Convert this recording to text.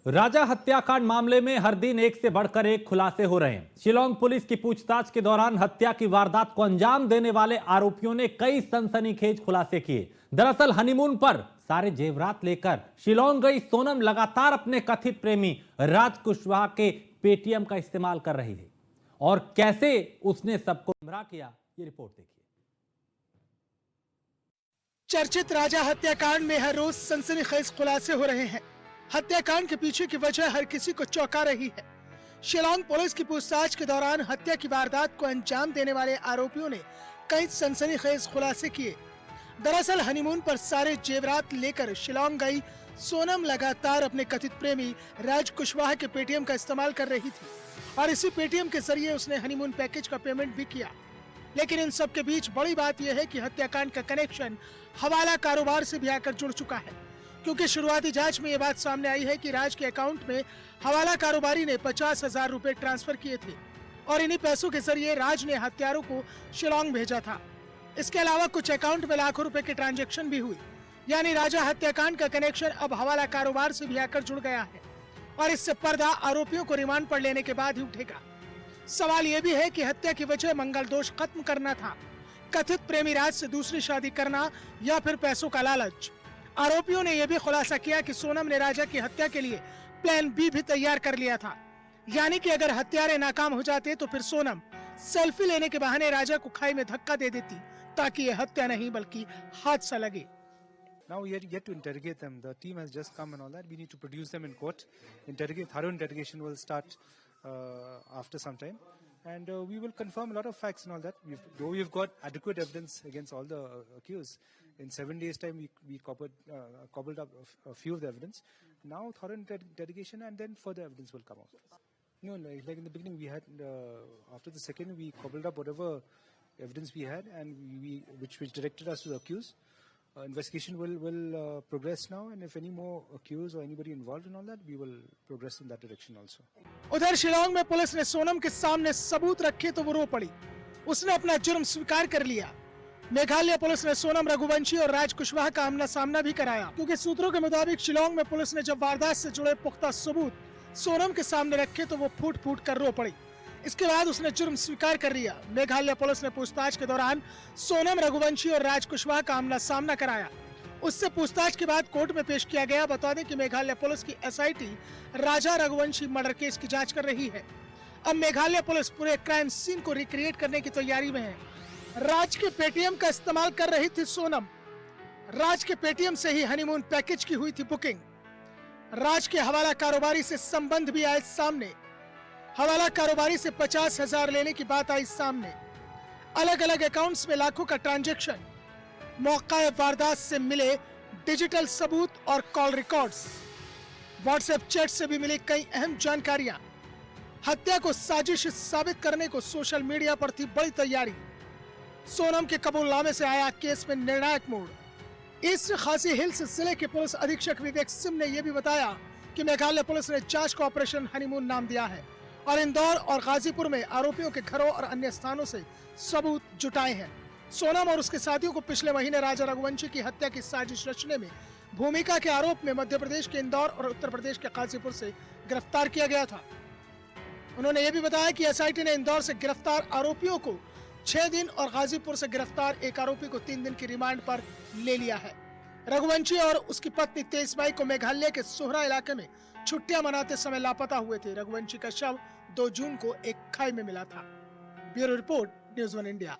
राजा हत्याकांड मामले में हर दिन एक से बढ़कर एक खुलासे हो रहे हैं। शिलांग पुलिस की पूछताछ के दौरान हत्या की वारदात को अंजाम देने वाले आरोपियों ने कई सनसनीखेज खुलासे किए। दरअसल हनीमून पर सारे जेवरात लेकर शिलांग गई सोनम लगातार अपने कथित प्रेमी राज कुशवाहा के पेटीएम का इस्तेमाल कर रही है और कैसे उसने सबको गुमराह किया, ये रिपोर्ट देखिए। चर्चित राजा हत्याकांड में हर रोज सनसनीखेज खुलासे हो रहे हैं। हत्याकांड के पीछे की वजह हर किसी को चौंका रही है। शिलांग पुलिस की पूछताछ के दौरान हत्या की वारदात को अंजाम देने वाले आरोपियों ने कई सनसनीखेज खुलासे किए। दरअसल हनीमून पर सारे जेवरात लेकर शिलांग गई सोनम लगातार अपने कथित प्रेमी राज कुशवाहा के पेटीएम का इस्तेमाल कर रही थी और इसी पेटीएम के जरिए उसने हनीमून पैकेज का पेमेंट भी किया। लेकिन इन सब के बीच बड़ी बात यह है कि हत्याकांड का कनेक्शन हवाला कारोबार से भी आकर जुड़ चुका है, क्योंकि शुरुआती जांच में यह बात सामने आई है कि राज के अकाउंट में हवाला कारोबारी ने 50,000 रुपए ट्रांसफर किए थे और इन्हीं पैसों के जरिए राज ने हत्यारों को शिलांग भेजा था। इसके अलावा कुछ अकाउंट में लाखों रुपए के ट्रांजैक्शन भी हुई। यानी राजा हत्याकांड का कनेक्शन अब हवाला कारोबार से भी आकर जुड़ गया है और इससे पर्दा आरोपियों को रिमांड पर लेने के बाद ही उठेगा। सवाल यह भी है कि हत्या की वजह मंगल दोष खत्म करना था, कथित प्रेमी राज से दूसरी शादी करना या फिर पैसों का लालच। आरोपियों ने यह भी खुलासा किया कि सोनम ने राजा की हत्या के लिए प्लान बी भी तैयार कर लिया था। यानी कि अगर हत्यारे नाकाम हो जाते तो फिर सोनम सेल्फी लेने के बहाने राजा को खाई में धक्का दे देती ताकि यह हत्या नहीं बल्कि हादसा लगे। Now we are yet to interrogate them. The team has just come and all that. We need to produce them in court. Thorough interrogation will start after some time, and we will confirm a lot of facts and all that. Though we've got adequate evidence against all the accused, in 7 days' time we cobbled up a few of the evidence. Now thorough interrogation and then further evidence will come out. No, like in the beginning we had after the second we cobbled up whatever evidence we had and which directed us to the accused. Investigation will progress now, and if any more accused or anybody involved in all that, we will progress in that direction also. उधर शिलांग में police ने सोनम के सामने सबूत रखे तो वो रो पड़ी। उसने अपना जुर्म स्वीकार कर लिया। मेघालय पुलिस ने सोनम रघुवंशी और राज कुशवाहा का आमना सामना भी कराया, क्योंकि सूत्रों के मुताबिक शिलांग में पुलिस ने जब वारदात से जुड़े पुख्ता सबूत सोनम के सामने रखे तो वो फूट फूट कर रो पड़ी। इसके बाद उसने जुर्म स्वीकार कर लिया। मेघालय पुलिस ने पूछताछ के दौरान सोनम रघुवंशी और राज कुशवाहा का आमना सामना कराया। उससे पूछताछ के बाद कोर्ट में पेश किया गया। बता दें कि मेघालय पुलिस की एसआईटी राजा रघुवंशी मर्डर केस की जांच कर रही है। अब मेघालय पुलिस पूरे क्राइम सीन को रिक्रिएट करने की तैयारी में है। राज के पेटीएम का इस्तेमाल कर रही थी सोनम। राज के पेटीएम से ही हनीमून पैकेज की हुई थी बुकिंग। राज के हवाला कारोबारी से संबंध भी आए सामने। हवाला कारोबारी से 50,000 लेने की बात आई सामने। अलग अलग अकाउंट्स में लाखों का ट्रांजैक्शन। मौका वारदात से मिले डिजिटल सबूत और कॉल रिकॉर्ड्स। व्हाट्सएप चैट से भी मिली कई अहम जानकारियां। हत्या को साजिश साबित करने को सोशल मीडिया पर थी बड़ी तैयारी। सोनम के कबूलनामे से आया केस में निर्णायक मोड़। ईस्ट खासी हिल्स जिले के पुलिस अधीक्षक विवेक सिंह ने यह भी बताया कि मेघालय पुलिस ने जांच को ऑपरेशन हनीमून नाम दिया है और इंदौर और गाजीपुर में आरोपियों के घरों और अन्य स्थानों से सबूत जुटाए हैं। सोनम और उसके साथियों को पिछले महीने राजा रघुवंशी की हत्या की साजिश रचने में भूमिका के आरोप में मध्य प्रदेश के इंदौर और उत्तर प्रदेश के गाजीपुर से गिरफ्तार किया गया था। उन्होंने ये भी बताया कि एसआईटी ने इंदौर से गिरफ्तार आरोपियों को 6 दिन और गाजीपुर से गिरफ्तार एक आरोपी को 3 दिन की रिमांड पर ले लिया है। रघुवंशी और उसकी पत्नी 23 मई को मेघालय के सोहरा इलाके में छुट्टियां मनाते समय लापता हुए थे। रघुवंशी का शव 2 जून को एक खाई में मिला था। Bureau report, news 1 India.